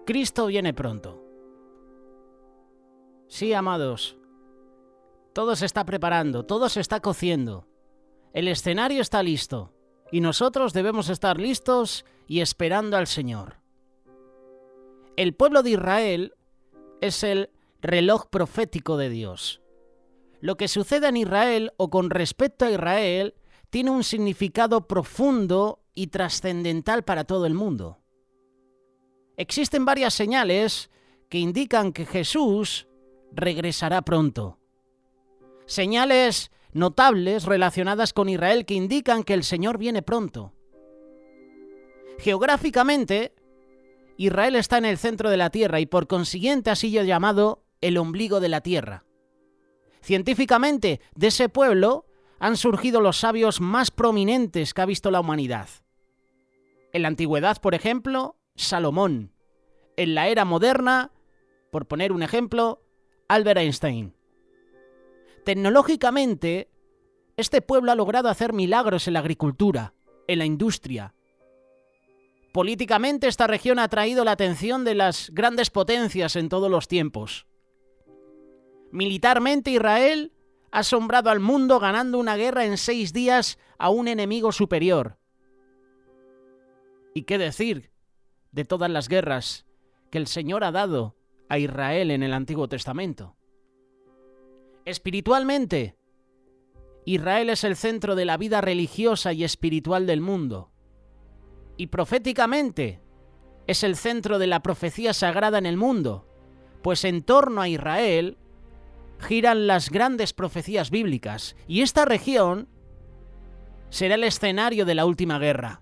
Cristo viene pronto. Sí, amados, todo se está preparando, todo se está cociendo. El escenario está listo y nosotros debemos estar listos y esperando al Señor. El pueblo de Israel es el reloj profético de Dios. Lo que sucede en Israel o con respecto a Israel tiene un significado profundo y trascendental para todo el mundo. Existen varias señales que indican que Jesús regresará pronto. Señales notables relacionadas con Israel que indican que el Señor viene pronto. Geográficamente, Israel está en el centro de la tierra y por consiguiente ha sido llamado el ombligo de la tierra. Científicamente, de ese pueblo han surgido los sabios más prominentes que ha visto la humanidad. En la antigüedad, por ejemplo, Salomón. En la era moderna, por poner un ejemplo, Albert Einstein. Tecnológicamente, este pueblo ha logrado hacer milagros en la agricultura, en la industria. Políticamente, esta región ha atraído la atención de las grandes potencias en todos los tiempos. Militarmente, Israel ha asombrado al mundo ganando una guerra en 6 días a un enemigo superior. ¿Y qué decir de todas las guerras que el Señor ha dado a Israel en el Antiguo Testamento? Espiritualmente, Israel es el centro de la vida religiosa y espiritual del mundo. Y proféticamente, es el centro de la profecía sagrada en el mundo, pues en torno a Israel giran las grandes profecías bíblicas, y esta región será el escenario de la última guerra.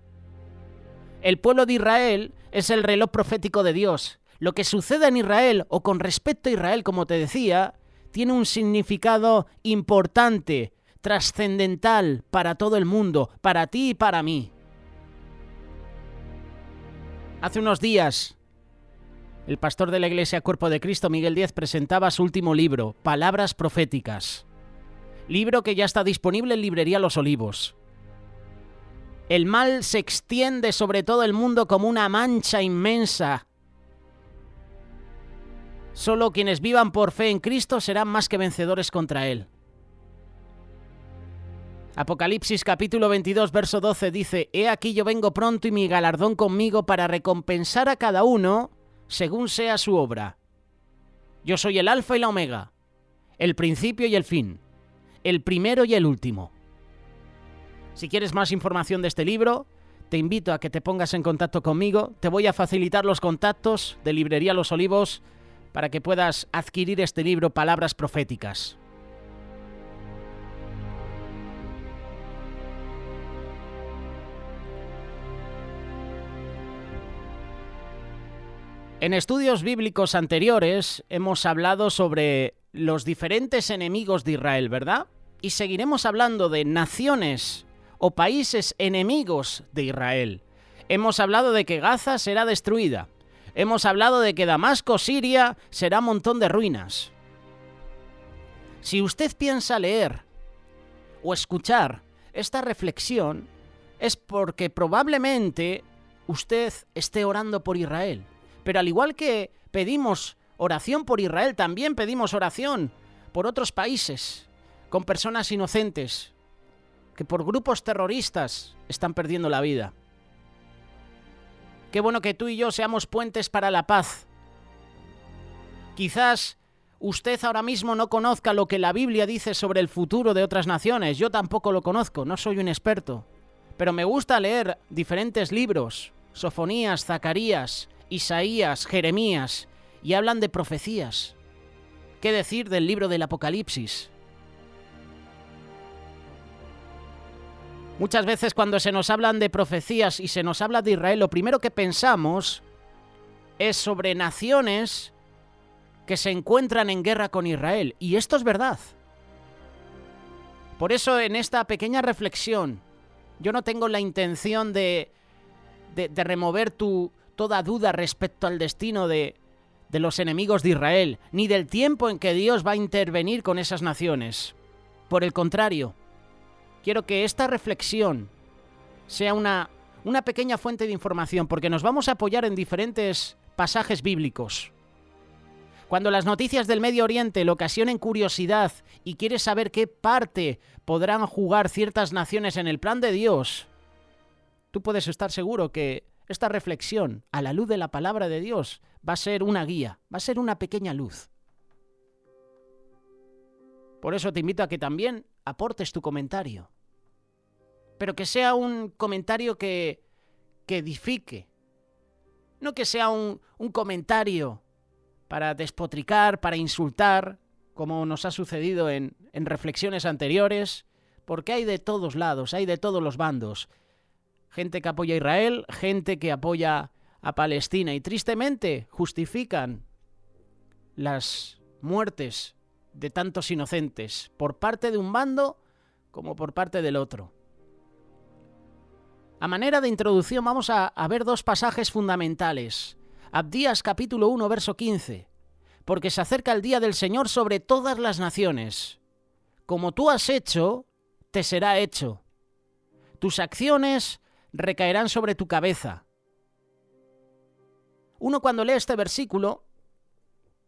El pueblo de Israel es el reloj profético de Dios. Lo que suceda en Israel o con respecto a Israel, como te decía, tiene un significado importante, trascendental para todo el mundo, para ti y para mí. Hace unos días, el pastor de la Iglesia Cuerpo de Cristo, Miguel Díez, presentaba su último libro, Palabras Proféticas. Libro que ya está disponible en librería Los Olivos. El mal se extiende sobre todo el mundo como una mancha inmensa. Solo quienes vivan por fe en Cristo serán más que vencedores contra él. Apocalipsis capítulo 22, verso 12 dice: He aquí yo vengo pronto y mi galardón conmigo para recompensar a cada uno según sea su obra. Yo soy el Alfa y la Omega, el principio y el fin, el primero y el último. Si quieres más información de este libro, te invito a que te pongas en contacto conmigo. Te voy a facilitar los contactos de Librería Los Olivos para que puedas adquirir este libro, Palabras Proféticas. En estudios bíblicos anteriores hemos hablado sobre los diferentes enemigos de Israel, ¿verdad? Y seguiremos hablando de naciones o países enemigos de Israel. Hemos hablado de que Gaza será destruida. Hemos hablado de que Damasco, Siria, será un montón de ruinas. Si usted piensa leer o escuchar esta reflexión, es porque probablemente usted esté orando por Israel. Pero al igual que pedimos oración por Israel, también pedimos oración por otros países, con personas inocentes, que por grupos terroristas están perdiendo la vida. Qué bueno que tú y yo seamos puentes para la paz. Quizás usted ahora mismo no conozca lo que la Biblia dice sobre el futuro de otras naciones. Yo tampoco lo conozco, no soy un experto. Pero me gusta leer diferentes libros, Sofonías, Zacarías, Isaías, Jeremías, y hablan de profecías. ¿Qué decir del libro del Apocalipsis? Muchas veces cuando se nos hablan de profecías y se nos habla de Israel, lo primero que pensamos es sobre naciones que se encuentran en guerra con Israel. Y esto es verdad. Por eso en esta pequeña reflexión, yo no tengo la intención de remover toda duda respecto al destino de los enemigos de Israel, ni del tiempo en que Dios va a intervenir con esas naciones. Por el contrario, quiero que esta reflexión sea una pequeña fuente de información, porque nos vamos a apoyar en diferentes pasajes bíblicos. Cuando las noticias del Medio Oriente le ocasionen curiosidad y quieres saber qué parte podrán jugar ciertas naciones en el plan de Dios, tú puedes estar seguro que esta reflexión, a la luz de la palabra de Dios, va a ser una guía, va a ser una pequeña luz. Por eso te invito a que también aportes tu comentario, pero que sea un comentario que edifique, no que sea un comentario para despotricar, para insultar, como nos ha sucedido en reflexiones anteriores, porque hay de todos lados, hay de todos los bandos. Gente que apoya a Israel, gente que apoya a Palestina y tristemente justifican las muertes de tantos inocentes, por parte de un bando como por parte del otro. A manera de introducción vamos a ver dos pasajes fundamentales. Abdías capítulo 1, verso 15. Porque se acerca el día del Señor sobre todas las naciones. Como tú has hecho, te será hecho. Tus acciones recaerán sobre tu cabeza. Uno cuando lee este versículo,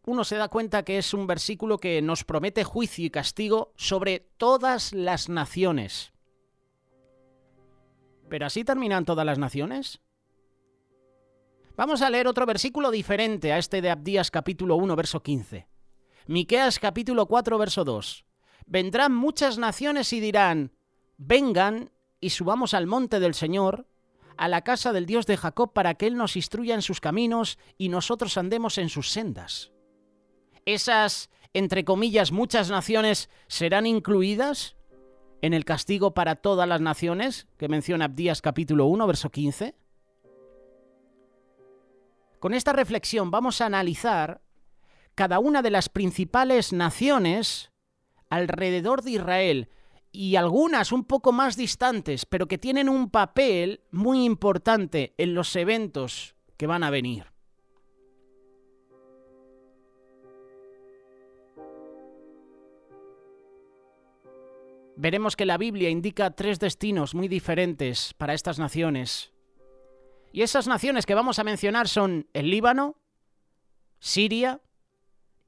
uno se da cuenta que es un versículo que nos promete juicio y castigo sobre todas las naciones. ¿Pero así terminan todas las naciones? Vamos a leer otro versículo diferente a este de Abdías capítulo 1, verso 15. Miqueas capítulo 4, verso 2. Vendrán muchas naciones y dirán, vengan y subamos al monte del Señor, a la casa del Dios de Jacob, para que Él nos instruya en sus caminos y nosotros andemos en sus sendas. ¿Esas, entre comillas, muchas naciones serán incluidas en el castigo para todas las naciones que menciona Abdías capítulo 1, verso 15? Con esta reflexión vamos a analizar cada una de las principales naciones alrededor de Israel y algunas un poco más distantes, pero que tienen un papel muy importante en los eventos que van a venir. Veremos que la Biblia indica 3 destinos muy diferentes para estas naciones. Y esas naciones que vamos a mencionar son el Líbano, Siria,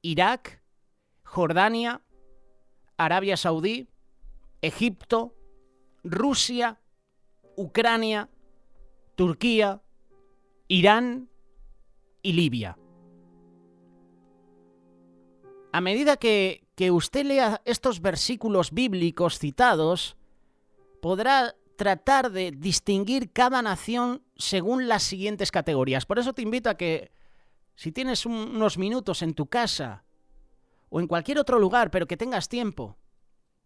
Irak, Jordania, Arabia Saudí, Egipto, Rusia, Ucrania, Turquía, Irán y Libia. A medida que usted lea estos versículos bíblicos citados, podrá tratar de distinguir cada nación según las siguientes categorías. Por eso te invito a que, si tienes unos minutos en tu casa o en cualquier otro lugar, pero que tengas tiempo,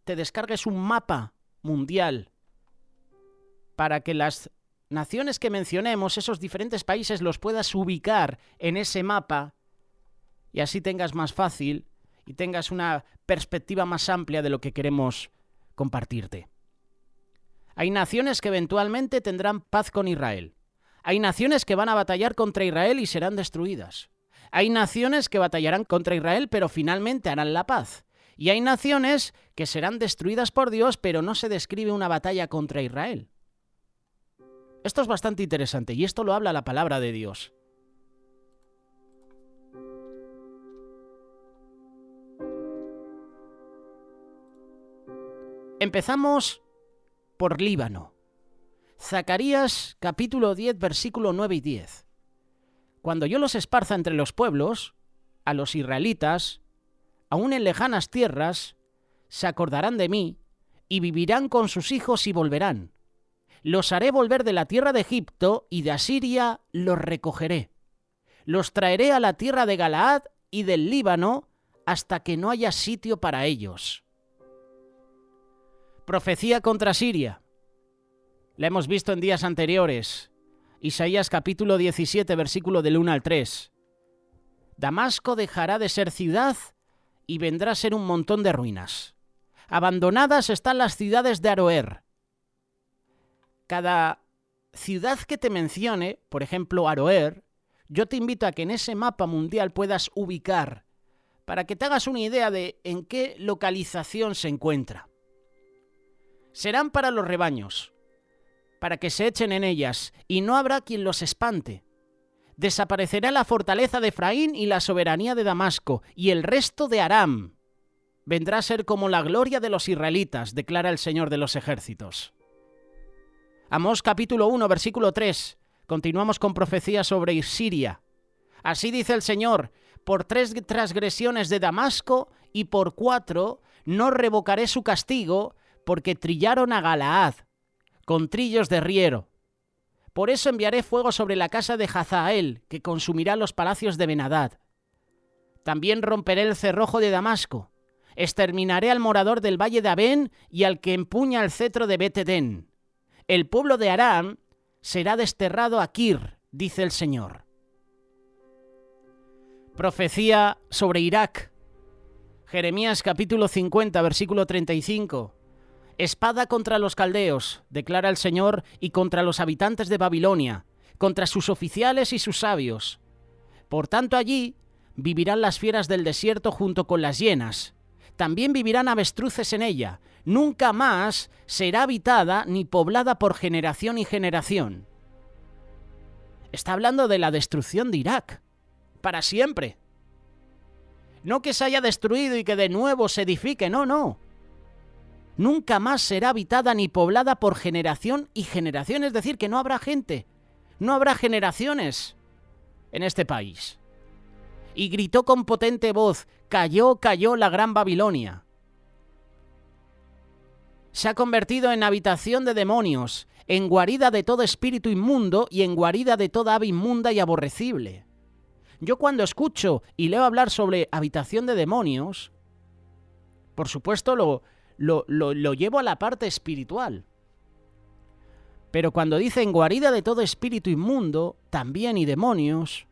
te descargues un mapa mundial para que las naciones que mencionemos, esos diferentes países, los puedas ubicar en ese mapa y así tengas más fácil y tengas una perspectiva más amplia de lo que queremos compartirte. Hay naciones que eventualmente tendrán paz con Israel. Hay naciones que van a batallar contra Israel y serán destruidas. Hay naciones que batallarán contra Israel pero finalmente harán la paz. Y hay naciones que serán destruidas por Dios pero no se describe una batalla contra Israel. Esto es bastante interesante y esto lo habla la palabra de Dios. Empezamos por Líbano. Zacarías capítulo 10, versículo 9 y 10. Cuando yo los esparza entre los pueblos, a los israelitas, aún en lejanas tierras, se acordarán de mí, y vivirán con sus hijos y volverán. Los haré volver de la tierra de Egipto, y de Asiria los recogeré. Los traeré a la tierra de Galaad y del Líbano, hasta que no haya sitio para ellos. Profecía contra Siria. La hemos visto en días anteriores. Isaías capítulo 17, versículo del 1 al 3. Damasco dejará de ser ciudad y vendrá a ser un montón de ruinas. Abandonadas están las ciudades de Aroer. Cada ciudad que te mencione, por ejemplo Aroer, yo te invito a que en ese mapa mundial puedas ubicar, para que te hagas una idea de en qué localización se encuentra. Serán para los rebaños, para que se echen en ellas, y no habrá quien los espante. Desaparecerá la fortaleza de Efraín y la soberanía de Damasco, y el resto de Aram vendrá a ser como la gloria de los israelitas, declara el Señor de los ejércitos. Amós capítulo 1, versículo 3. Continuamos con profecía sobre Siria. Así dice el Señor: por 3 transgresiones de Damasco y por 4 no revocaré su castigo, porque trillaron a Galaad con trillos de riero. Por eso enviaré fuego sobre la casa de Hazael, que consumirá los palacios de Ben-Hadad. También romperé el cerrojo de Damasco. Exterminaré al morador del valle de Abén y al que empuña el cetro de Bet-Edén. El pueblo de Aram será desterrado a Kir, dice el Señor. Profecía sobre Irak. Jeremías capítulo 50, versículo 35. Espada contra los caldeos, declara el Señor, y contra los habitantes de Babilonia, contra sus oficiales y sus sabios. Por tanto allí vivirán las fieras del desierto junto con las hienas. También vivirán avestruces en ella. Nunca más será habitada ni poblada por generación y generación. Está hablando de la destrucción de Irak, para siempre. No que se haya destruido y que de nuevo se edifique, no. Nunca más será habitada ni poblada por generación y generación, es decir, que no habrá gente, no habrá generaciones en este país. Y gritó con potente voz: cayó la gran Babilonia. Se ha convertido en habitación de demonios, en guarida de todo espíritu inmundo y en guarida de toda ave inmunda y aborrecible. Yo cuando escucho y leo hablar sobre habitación de demonios, por supuesto lo llevo a la parte espiritual. Pero cuando dicen guarida de todo espíritu inmundo, también y demonios,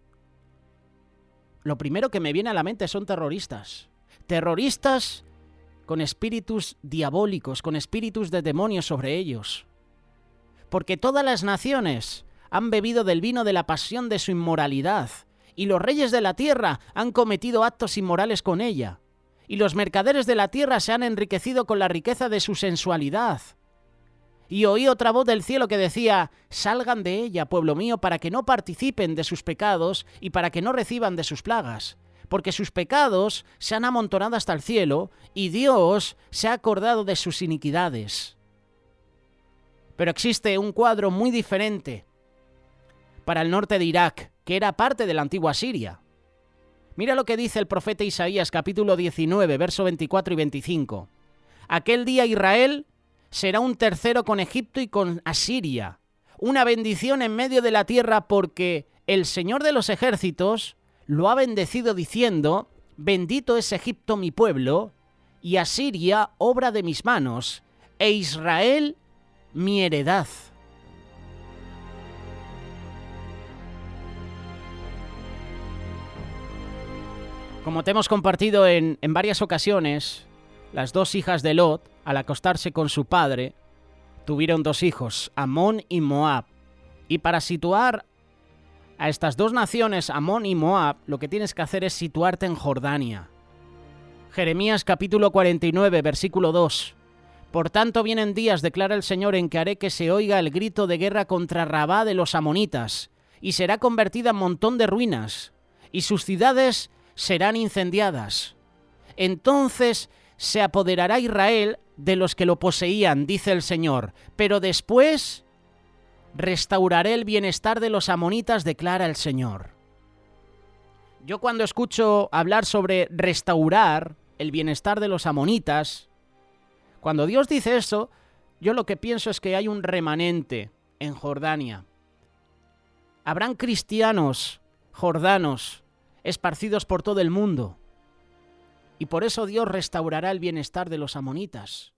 lo primero que me viene a la mente son terroristas. Terroristas con espíritus diabólicos, con espíritus de demonios sobre ellos. Porque todas las naciones han bebido del vino de la pasión de su inmoralidad, y los reyes de la tierra han cometido actos inmorales con ella, y los mercaderes de la tierra se han enriquecido con la riqueza de su sensualidad. Y oí otra voz del cielo que decía: salgan de ella, pueblo mío, para que no participen de sus pecados y para que no reciban de sus plagas, porque sus pecados se han amontonado hasta el cielo y Dios se ha acordado de sus iniquidades. Pero existe un cuadro muy diferente para el norte de Irak, que era parte de la antigua Siria. Mira lo que dice el profeta Isaías, capítulo 19, verso 24 y 25. Aquel día Israel será un tercero con Egipto y con Asiria, una bendición en medio de la tierra, porque el Señor de los ejércitos lo ha bendecido diciendo: bendito es Egipto mi pueblo, y Asiria obra de mis manos, e Israel mi heredad. Como te hemos compartido en varias ocasiones, las 2 hijas de Lot, al acostarse con su padre, tuvieron 2 hijos, Amón y Moab. Y para situar a estas 2 naciones, Amón y Moab, lo que tienes que hacer es situarte en Jordania. Jeremías capítulo 49, versículo 2. Por tanto vienen días, declara el Señor, en que haré que se oiga el grito de guerra contra Rabá de los amonitas, y será convertida en montón de ruinas, y sus ciudades serán incendiadas. Entonces se apoderará Israel de los que lo poseían, dice el Señor, pero después restauraré el bienestar de los amonitas, declara el Señor. Yo cuando escucho hablar sobre restaurar el bienestar de los amonitas, cuando Dios dice eso, yo lo que pienso es que hay un remanente en Jordania. Habrán cristianos jordanos esparcidos por todo el mundo. Y por eso Dios restaurará el bienestar de los amonitas.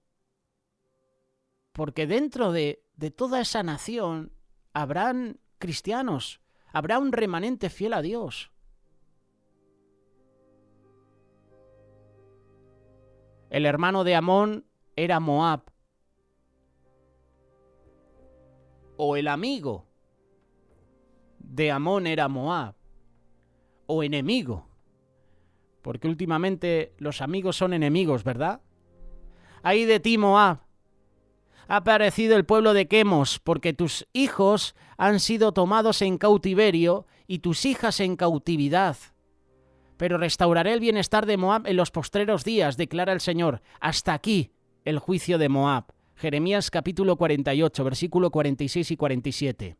Porque dentro de toda esa nación habrán cristianos, habrá un remanente fiel a Dios. El hermano de Amón era Moab. O el amigo de Amón era Moab. O enemigo. Porque últimamente los amigos son enemigos, ¿verdad? ¡Ay de ti, Moab! Ha aparecido el pueblo de Quemos, porque tus hijos han sido tomados en cautiverio y tus hijas en cautividad. Pero restauraré el bienestar de Moab en los postreros días, declara el Señor. Hasta aquí el juicio de Moab. Jeremías capítulo 48, versículo 46 y 47.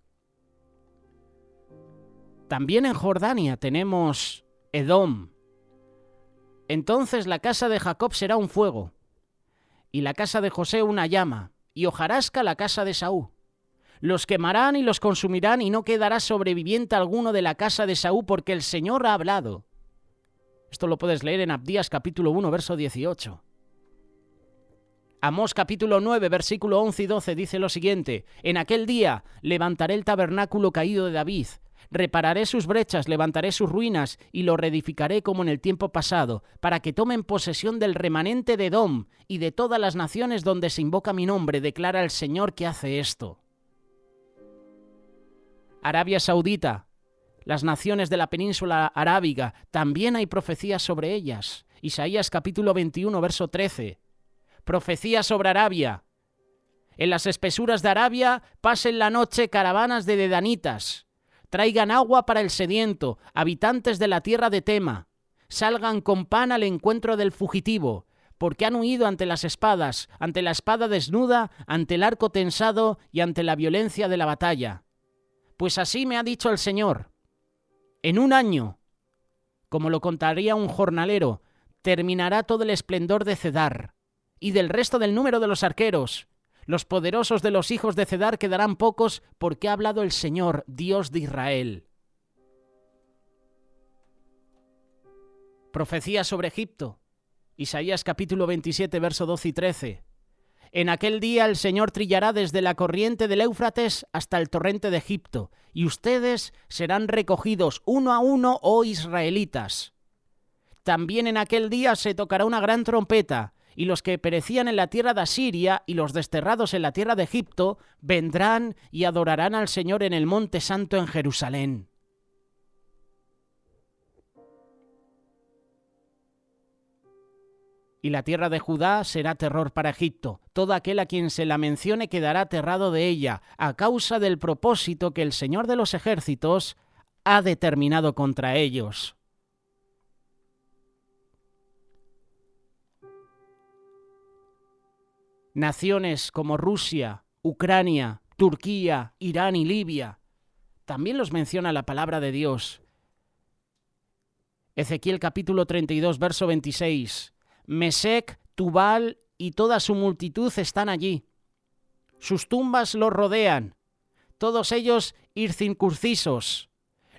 También en Jordania tenemos Edom. Entonces la casa de Jacob será un fuego, y la casa de José una llama, y hojarasca la casa de Saúl. Los quemarán y los consumirán, y no quedará sobreviviente alguno de la casa de Saúl, porque el Señor ha hablado. Esto lo puedes leer en Abdías capítulo 1, verso 18. Amós capítulo 9, versículo 11 y 12 dice lo siguiente: En aquel día levantaré el tabernáculo caído de David, repararé sus brechas, levantaré sus ruinas y lo reedificaré como en el tiempo pasado, para que tomen posesión del remanente de Edom y de todas las naciones donde se invoca mi nombre, declara el Señor que hace esto. Arabia Saudita, las naciones de la península arábiga, también hay profecías sobre ellas. Isaías capítulo 21, verso 13. Profecía sobre Arabia. En las espesuras de Arabia pasen la noche caravanas de dedanitas. Traigan agua para el sediento, habitantes de la tierra de Tema. Salgan con pan al encuentro del fugitivo, porque han huido ante las espadas, ante la espada desnuda, ante el arco tensado y ante la violencia de la batalla. Pues así me ha dicho el Señor: en un año, como lo contaría un jornalero, terminará todo el esplendor de Cedar, y del resto del número de los arqueros. Los poderosos de los hijos de Cedar quedarán pocos, porque ha hablado el Señor, Dios de Israel. Profecía sobre Egipto. Isaías capítulo 27, verso 12 y 13. En aquel día el Señor trillará desde la corriente del Éufrates hasta el torrente de Egipto, y ustedes serán recogidos uno a uno, oh israelitas. También en aquel día se tocará una gran trompeta, y los que perecían en la tierra de Asiria y los desterrados en la tierra de Egipto vendrán y adorarán al Señor en el monte santo en Jerusalén. Y la tierra de Judá será terror para Egipto. Todo aquel a quien se la mencione quedará aterrado de ella, a causa del propósito que el Señor de los ejércitos ha determinado contra ellos. Naciones como Rusia, Ucrania, Turquía, Irán y Libia, también los menciona la palabra de Dios. Ezequiel capítulo 32, verso 26. Mesec, Tubal y toda su multitud están allí. Sus tumbas los rodean, todos ellos incircuncisos.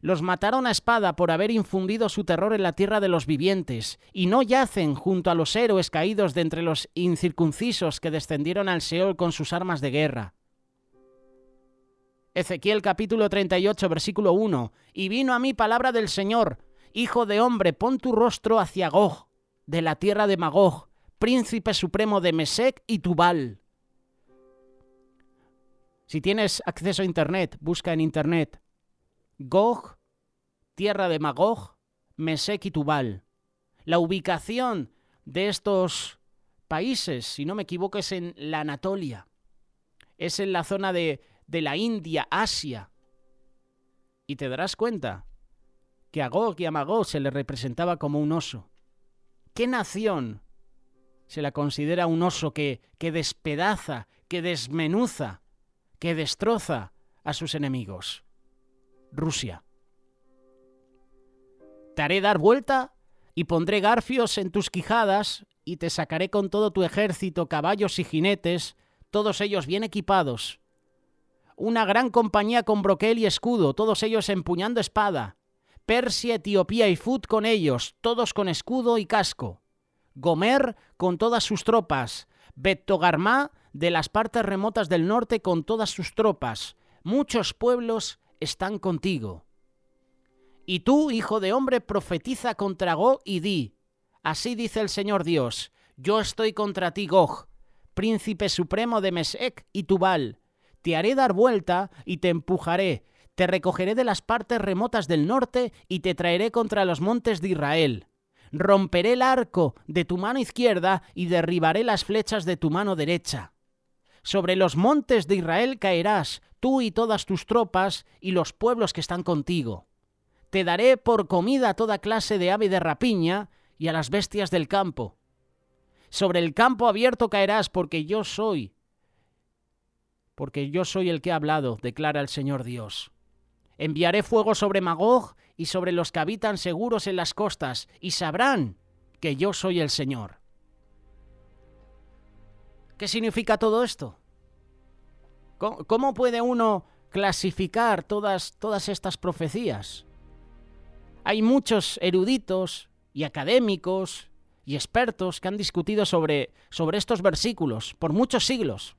Los mataron a espada por haber infundido su terror en la tierra de los vivientes, y no yacen junto a los héroes caídos de entre los incircuncisos que descendieron al Seol con sus armas de guerra. Ezequiel capítulo 38, versículo 1. Y vino a mí palabra del Señor: Hijo de hombre, pon tu rostro hacia Gog, de la tierra de Magog, príncipe supremo de Mesec y Tubal. Si tienes acceso a internet, busca en internet Gog, tierra de Magog, Mesec y Tubal. La ubicación de estos países, si no me equivoco, es en la Anatolia. Es en la zona de la India, Asia. Y te darás cuenta que a Gog y a Magog se le representaba como un oso. ¿Qué nación se la considera un oso que despedaza, que desmenuza, que destroza a sus enemigos? Rusia. Te haré dar vuelta y pondré garfios en tus quijadas y te sacaré con todo tu ejército, caballos y jinetes, todos ellos bien equipados. Una gran compañía con broquel y escudo, todos ellos empuñando espada. Persia, Etiopía y Fut con ellos, todos con escudo y casco. Gomer con todas sus tropas. Bet-Togarmá de las partes remotas del norte con todas sus tropas. Muchos pueblos están contigo. Y tú, hijo de hombre, profetiza contra Gog y di: así dice el Señor Dios: yo estoy contra ti, Gog, príncipe supremo de Mesec y Tubal. Te haré dar vuelta y te empujaré. Te recogeré de las partes remotas del norte y te traeré contra los montes de Israel. Romperé el arco de tu mano izquierda y derribaré las flechas de tu mano derecha. Sobre los montes de Israel caerás, tú y todas tus tropas y los pueblos que están contigo. Te daré por comida a toda clase de ave de rapiña y a las bestias del campo. Sobre el campo abierto caerás, porque yo soy el que ha hablado, declara el Señor Dios. Enviaré fuego sobre Magog y sobre los que habitan seguros en las costas, y sabrán que yo soy el Señor. ¿Qué significa todo esto? ¿Cómo puede uno clasificar todas estas profecías? Hay muchos eruditos y académicos y expertos que han discutido sobre estos versículos por muchos siglos.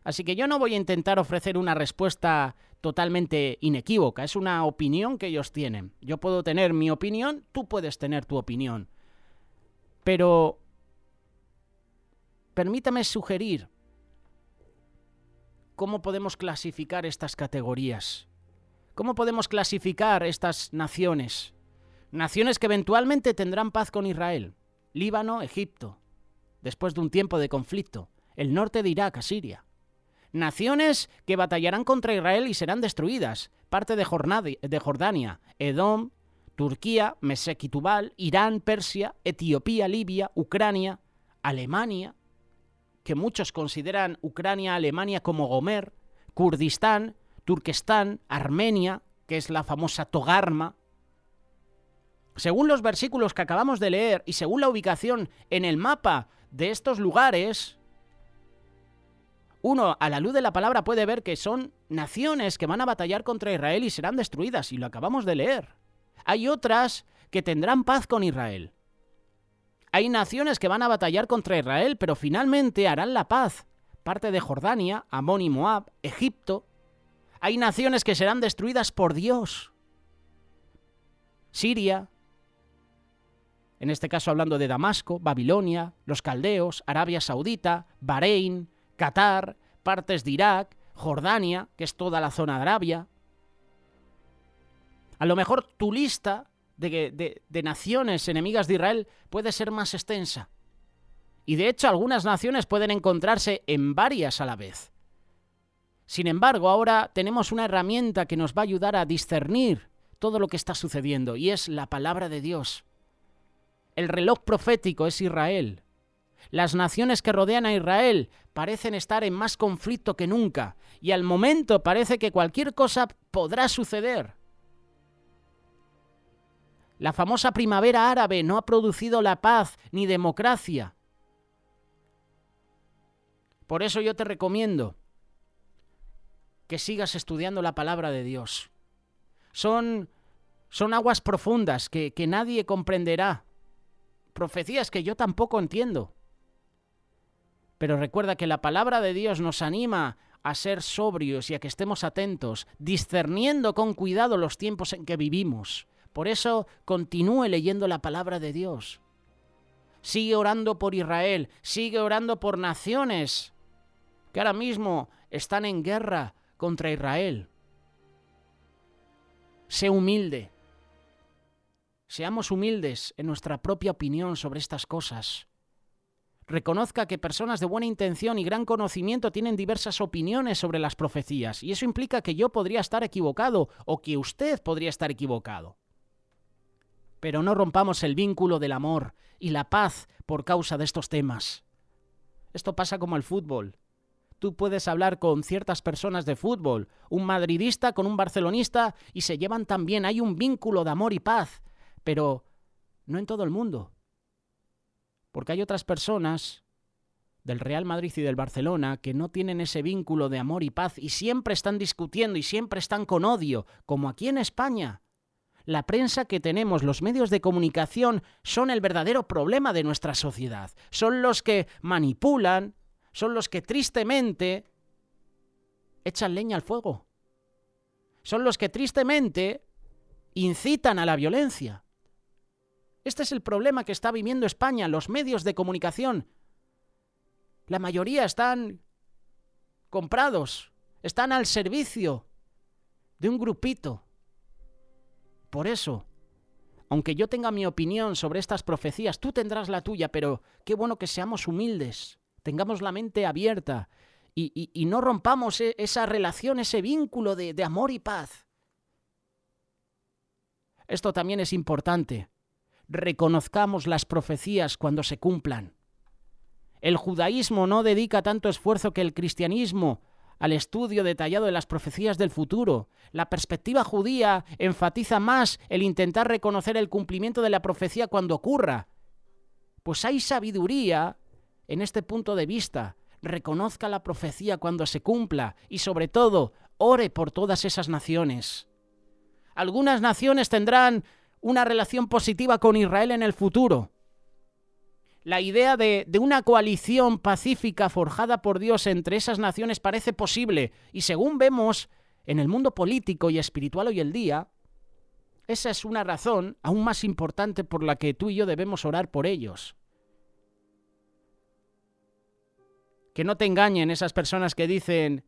Así que yo no voy a intentar ofrecer una respuesta totalmente inequívoca. Es una opinión que ellos tienen. Yo puedo tener mi opinión, tú puedes tener tu opinión. Pero permítame sugerir cómo podemos clasificar estas categorías. ¿Cómo podemos clasificar estas naciones? Naciones que eventualmente tendrán paz con Israel. Líbano, Egipto, después de un tiempo de conflicto. El norte de Irak, Asiria. Naciones que batallarán contra Israel y serán destruidas. Parte de Jordania, Edom, Turquía, Mesec y Tubal, Irán, Persia, Etiopía, Libia, Ucrania, Alemania, que muchos consideran Ucrania, Alemania como Gomer, Kurdistán, Turquestán, Armenia, que es la famosa Togarma. Según los versículos que acabamos de leer y según la ubicación en el mapa de estos lugares, uno a la luz de la palabra puede ver que son naciones que van a batallar contra Israel y serán destruidas, y lo acabamos de leer. Hay otras que tendrán paz con Israel. Hay naciones que van a batallar contra Israel, pero finalmente harán la paz. Parte de Jordania, Amón y Moab, Egipto. Hay naciones que serán destruidas por Dios. Siria, en este caso hablando de Damasco, Babilonia, los caldeos, Arabia Saudita, Bahrein, Qatar, partes de Irak, Jordania, que es toda la zona de Arabia. A lo mejor tu lista de naciones enemigas de Israel puede ser más extensa. Y de hecho algunas naciones pueden encontrarse en varias a la vez. Sin embargo, ahora tenemos una herramienta que nos va a ayudar a discernir todo lo que está sucediendo, y es la palabra de Dios. El reloj profético es Israel. Las naciones que rodean a Israel parecen estar en más conflicto que nunca, y al momento parece que cualquier cosa podrá suceder. La famosa primavera árabe no ha producido la paz ni democracia. Por eso yo te recomiendo que sigas estudiando la palabra de Dios. Son aguas profundas que nadie comprenderá. Profecías que yo tampoco entiendo. Pero recuerda que la palabra de Dios nos anima a ser sobrios y a que estemos atentos, discerniendo con cuidado los tiempos en que vivimos. Por eso continúe leyendo la palabra de Dios. Sigue orando por Israel, sigue orando por naciones que ahora mismo están en guerra contra Israel. Sé humilde. Seamos humildes en nuestra propia opinión sobre estas cosas. Reconozca que personas de buena intención y gran conocimiento tienen diversas opiniones sobre las profecías, y eso implica que yo podría estar equivocado o que usted podría estar equivocado. Pero no rompamos el vínculo del amor y la paz por causa de estos temas. Esto pasa como el fútbol. Tú puedes hablar con ciertas personas de fútbol, un madridista con un barcelonista, y se llevan tan bien, hay un vínculo de amor y paz, pero no en todo el mundo. Porque hay otras personas del Real Madrid y del Barcelona que no tienen ese vínculo de amor y paz y siempre están discutiendo y siempre están con odio, como aquí en España. La prensa que tenemos, los medios de comunicación, son el verdadero problema de nuestra sociedad. Son los que manipulan, son los que tristemente echan leña al fuego. Son los que tristemente incitan a la violencia. Este es el problema que está viviendo España, los medios de comunicación. La mayoría están comprados, están al servicio de un grupito. Por eso, aunque yo tenga mi opinión sobre estas profecías, tú tendrás la tuya, pero qué bueno que seamos humildes, tengamos la mente abierta y no rompamos esa relación, ese vínculo de amor y paz. esto también es importante. Reconozcamos las profecías cuando se cumplan. El judaísmo no dedica tanto esfuerzo que el cristianismo al estudio detallado de las profecías del futuro. La perspectiva judía enfatiza más el intentar reconocer el cumplimiento de la profecía cuando ocurra. Pues hay sabiduría en este punto de vista. Reconozca la profecía cuando se cumpla y, sobre todo, ore por todas esas naciones. Algunas naciones tendrán una relación positiva con Israel en el futuro. La idea de una coalición pacífica forjada por Dios entre esas naciones parece posible y, según vemos en el mundo político y espiritual hoy en día, esa es una razón aún más importante por la que tú y yo debemos orar por ellos. Que no te engañen esas personas que dicen: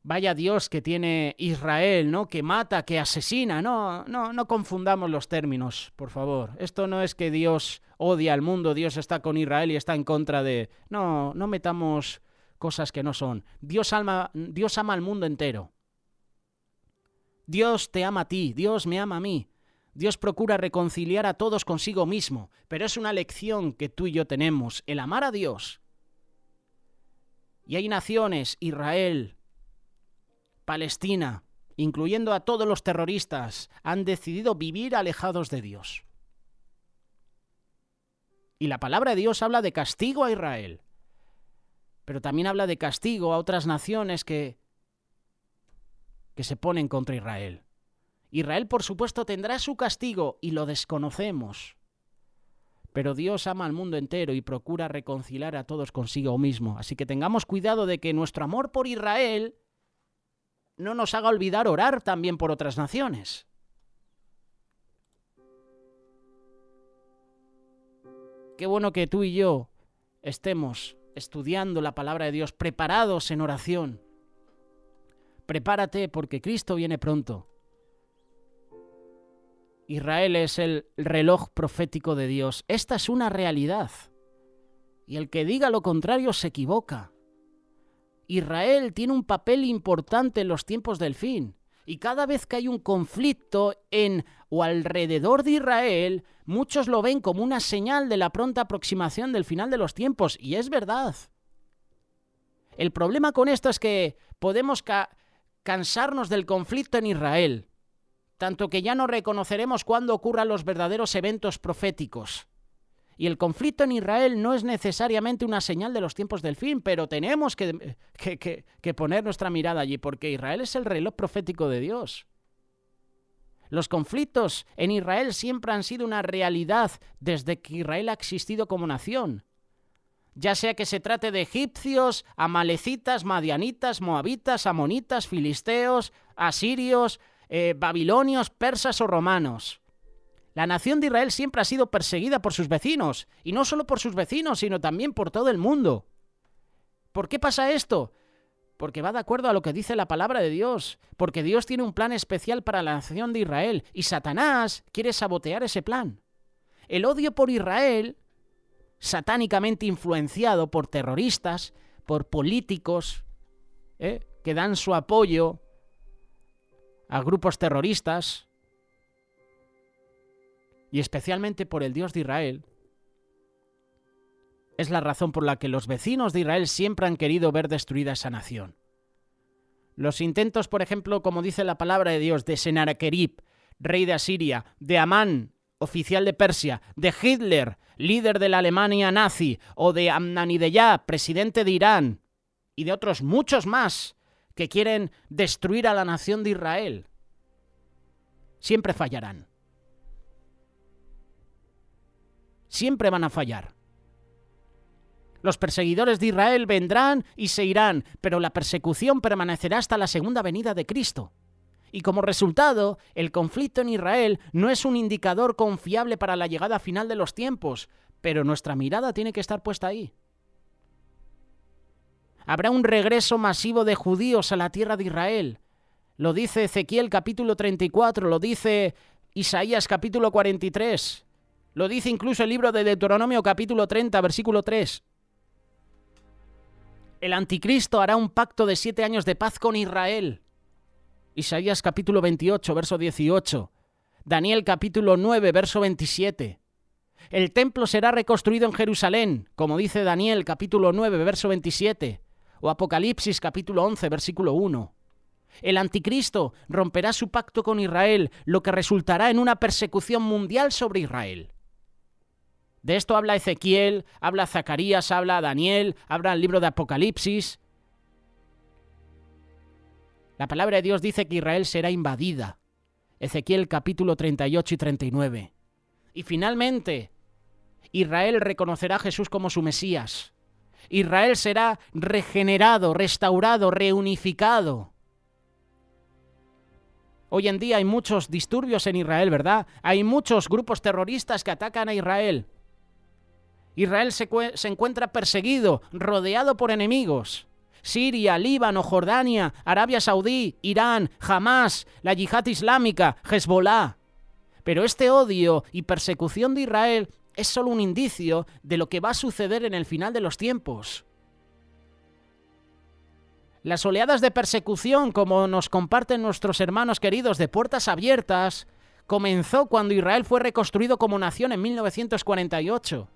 vaya Dios que tiene Israel, ¿no? Que mata, que asesina. No confundamos los términos, por favor. Esto no es que Dios odia al mundo, Dios está con Israel y está en contra de... No metamos cosas que no son. Dios ama al mundo entero. Dios te ama a ti, Dios me ama a mí. Dios procura reconciliar a todos consigo mismo, pero es una lección que tú y yo tenemos, el amar a Dios. Y hay naciones, Israel, Palestina, incluyendo a todos los terroristas, han decidido vivir alejados de Dios. Y la palabra de Dios habla de castigo a Israel, pero también habla de castigo a otras naciones que se ponen contra Israel. Israel, por supuesto, tendrá su castigo y lo desconocemos. Pero Dios ama al mundo entero y procura reconciliar a todos consigo mismo. Así que tengamos cuidado de que nuestro amor por Israel no nos haga olvidar orar también por otras naciones. Qué bueno que tú y yo estemos estudiando la palabra de Dios, preparados en oración. Prepárate porque Cristo viene pronto. Israel es el reloj profético de Dios. Esta es una realidad. Y el que diga lo contrario se equivoca. Israel tiene un papel importante en los tiempos del fin. Y cada vez que hay un conflicto en o alrededor de Israel, muchos lo ven como una señal de la pronta aproximación del final de los tiempos. Y es verdad. El problema con esto es que podemos cansarnos del conflicto en Israel, tanto que ya no reconoceremos cuándo ocurran los verdaderos eventos proféticos. Y el conflicto en Israel no es necesariamente una señal de los tiempos del fin, pero tenemos que poner nuestra mirada allí, porque Israel es el reloj profético de Dios. Los conflictos en Israel siempre han sido una realidad desde que Israel ha existido como nación. Ya sea que se trate de egipcios, amalecitas, madianitas, moabitas, amonitas, filisteos, asirios, babilonios, persas o romanos. La nación de Israel siempre ha sido perseguida por sus vecinos, y no solo por sus vecinos, sino también por todo el mundo. ¿Por qué pasa esto? Porque va de acuerdo a lo que dice la palabra de Dios, porque Dios tiene un plan especial para la nación de Israel, y Satanás quiere sabotear ese plan. El odio por Israel, satánicamente influenciado por terroristas, por políticos, que dan su apoyo a grupos terroristas, y especialmente por el Dios de Israel, es la razón por la que los vecinos de Israel siempre han querido ver destruida esa nación. Los intentos, por ejemplo, como dice la palabra de Dios, de Sennacherib, rey de Asiria, de Amán, oficial de Persia, de Hitler, líder de la Alemania nazi, o de Ahmadinejad, presidente de Irán, y de otros muchos más que quieren destruir a la nación de Israel, siempre fallarán. Siempre van a fallar. Los perseguidores de Israel vendrán y se irán, pero la persecución permanecerá hasta la segunda venida de Cristo. Y como resultado, el conflicto en Israel no es un indicador confiable para la llegada final de los tiempos, pero nuestra mirada tiene que estar puesta ahí. Habrá un regreso masivo de judíos a la tierra de Israel. Lo dice Ezequiel capítulo 34, lo dice Isaías capítulo 43, lo dice incluso el libro de Deuteronomio capítulo 30, versículo 3. El anticristo hará un pacto de 7 años de paz con Israel. Isaías capítulo 28, verso 18. Daniel capítulo 9, verso 27. El templo será reconstruido en Jerusalén, como dice Daniel capítulo 9, verso 27. O Apocalipsis capítulo 11, versículo 1. El anticristo romperá su pacto con Israel, lo que resultará en una persecución mundial sobre Israel. De esto habla Ezequiel, habla Zacarías, habla Daniel, habla el libro de Apocalipsis. La palabra de Dios dice que Israel será invadida. Ezequiel capítulo 38 y 39. Y finalmente, Israel reconocerá a Jesús como su Mesías. Israel será regenerado, restaurado, reunificado. Hoy en día hay muchos disturbios en Israel, ¿verdad? Hay muchos grupos terroristas que atacan a Israel. Israel se encuentra perseguido, rodeado por enemigos. Siria, Líbano, Jordania, Arabia Saudí, Irán, Hamás, la Yihad Islámica, Hezbollah. Pero este odio y persecución de Israel es solo un indicio de lo que va a suceder en el final de los tiempos. Las oleadas de persecución, como nos comparten nuestros hermanos queridos de Puertas Abiertas, comenzó cuando Israel fue reconstruido como nación en 1948.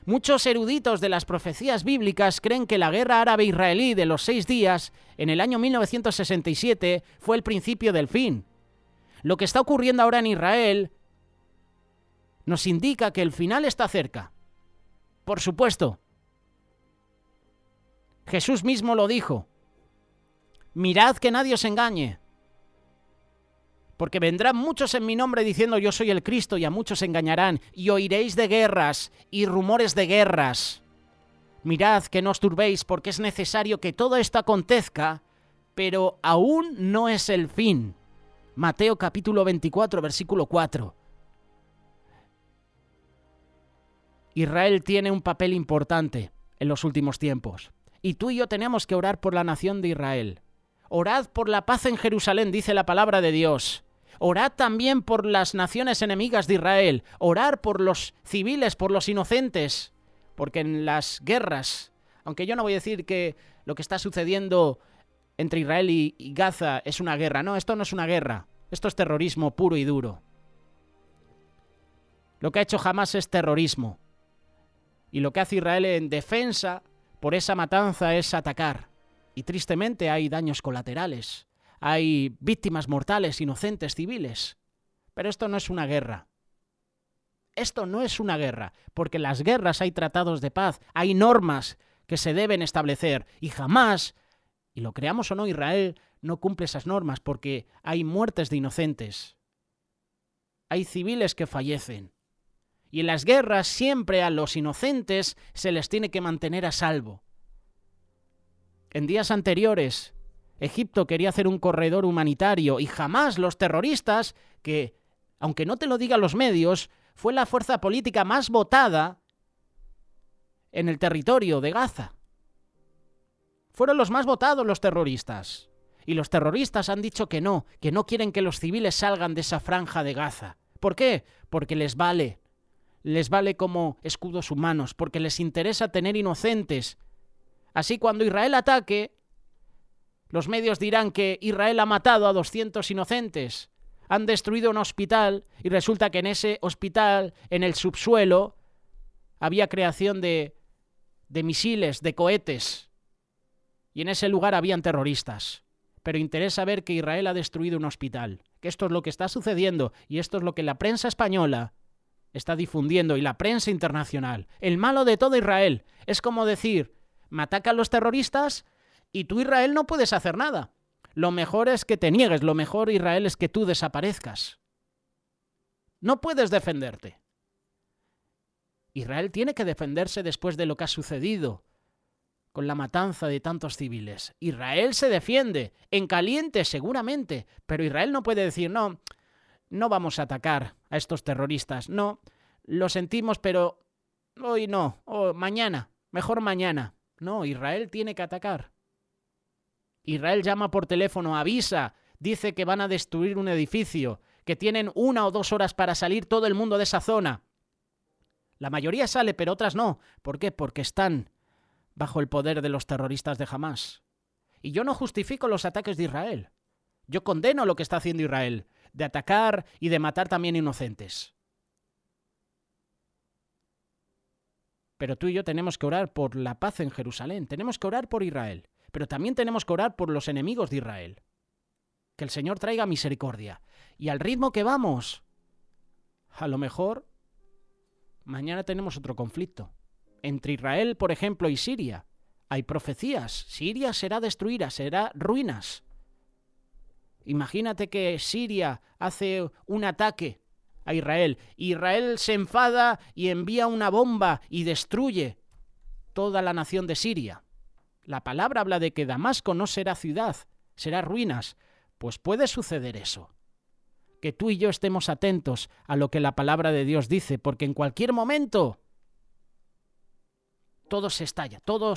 Muchos eruditos de las profecías bíblicas creen que la guerra árabe-israelí de los 6 días, en el año 1967, fue el principio del fin. Lo que está ocurriendo ahora en Israel nos indica que el final está cerca. Por supuesto, Jesús mismo lo dijo. Mirad que nadie os engañe, porque vendrán muchos en mi nombre diciendo yo soy el Cristo, y a muchos engañarán, y oiréis de guerras y rumores de guerras. Mirad que no os turbéis, porque es necesario que todo esto acontezca, pero aún no es el fin. Mateo capítulo 24, versículo 4. Israel tiene un papel importante en los últimos tiempos, y tú y yo tenemos que orar por la nación de Israel. Orad por la paz en Jerusalén, dice la palabra de Dios. Orad también por las naciones enemigas de Israel. Orad por los civiles, por los inocentes. Porque en las guerras, aunque yo no voy a decir que lo que está sucediendo entre Israel y Gaza es una guerra. No, esto no es una guerra. Esto es terrorismo puro y duro. Lo que ha hecho Hamás es terrorismo. Y lo que hace Israel en defensa por esa matanza es atacar. Y tristemente hay daños colaterales, hay víctimas mortales, inocentes, civiles. Pero esto no es una guerra. Esto no es una guerra, porque en las guerras hay tratados de paz, hay normas que se deben establecer, y jamás, y lo creamos o no, Israel no cumple esas normas, porque hay muertes de inocentes. Hay civiles que fallecen. Y en las guerras siempre a los inocentes se les tiene que mantener a salvo. En días anteriores, Egipto quería hacer un corredor humanitario y jamás los terroristas, que, aunque no te lo digan los medios, fue la fuerza política más votada en el territorio de Gaza. Fueron los más votados los terroristas. Y los terroristas han dicho que no quieren que los civiles salgan de esa franja de Gaza. ¿Por qué? Porque les vale como escudos humanos, porque les interesa tener inocentes. Así cuando Israel ataque, los medios dirán que Israel ha matado a 200 inocentes, han destruido un hospital y resulta que en ese hospital, en el subsuelo, había creación de misiles, de cohetes, y en ese lugar habían terroristas. Pero interesa ver que Israel ha destruido un hospital, que esto es lo que está sucediendo y esto es lo que la prensa española está difundiendo y la prensa internacional. El malo de todo Israel es como decir: me atacan los terroristas y tú, Israel, no puedes hacer nada. Lo mejor es que te niegues, lo mejor, Israel, es que tú desaparezcas. No puedes defenderte. Israel tiene que defenderse después de lo que ha sucedido con la matanza de tantos civiles. Israel se defiende, en caliente seguramente, pero Israel no puede decir no vamos a atacar a estos terroristas, no, lo sentimos, pero hoy no, o mañana, mejor mañana. No, Israel tiene que atacar. Israel llama por teléfono, avisa, dice que van a destruir un edificio, que tienen 1 o 2 horas para salir todo el mundo de esa zona. La mayoría sale, pero otras no. ¿Por qué? Porque están bajo el poder de los terroristas de Hamás. Y yo no justifico los ataques de Israel. Yo condeno lo que está haciendo Israel. de atacar y de matar también inocentes. Pero tú y yo tenemos que orar por la paz en Jerusalén, tenemos que orar por Israel, pero también tenemos que orar por los enemigos de Israel. Que el Señor traiga misericordia. Y al ritmo que vamos, a lo mejor mañana tenemos otro conflicto. Entre Israel, por ejemplo, y Siria. Hay profecías. Siria será destruida, será ruinas. Imagínate que Siria hace un ataque a Israel. Israel se enfada y envía una bomba y destruye toda la nación de Siria. La palabra habla de que Damasco no será ciudad, será ruinas. Pues puede suceder eso. Que tú y yo estemos atentos a lo que la palabra de Dios dice, porque en cualquier momento todo se estalla, todo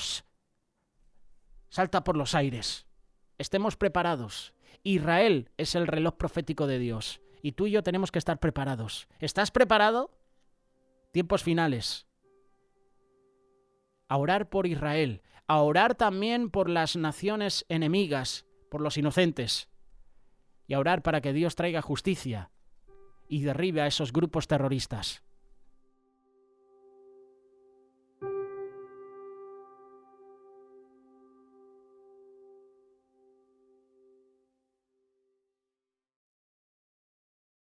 salta por los aires. Estemos preparados. Israel es el reloj profético de Dios y tú y yo tenemos que estar preparados. ¿Estás preparado? Tiempos finales. A orar por Israel, a orar también por las naciones enemigas, por los inocentes, y a orar para que Dios traiga justicia y derribe a esos grupos terroristas.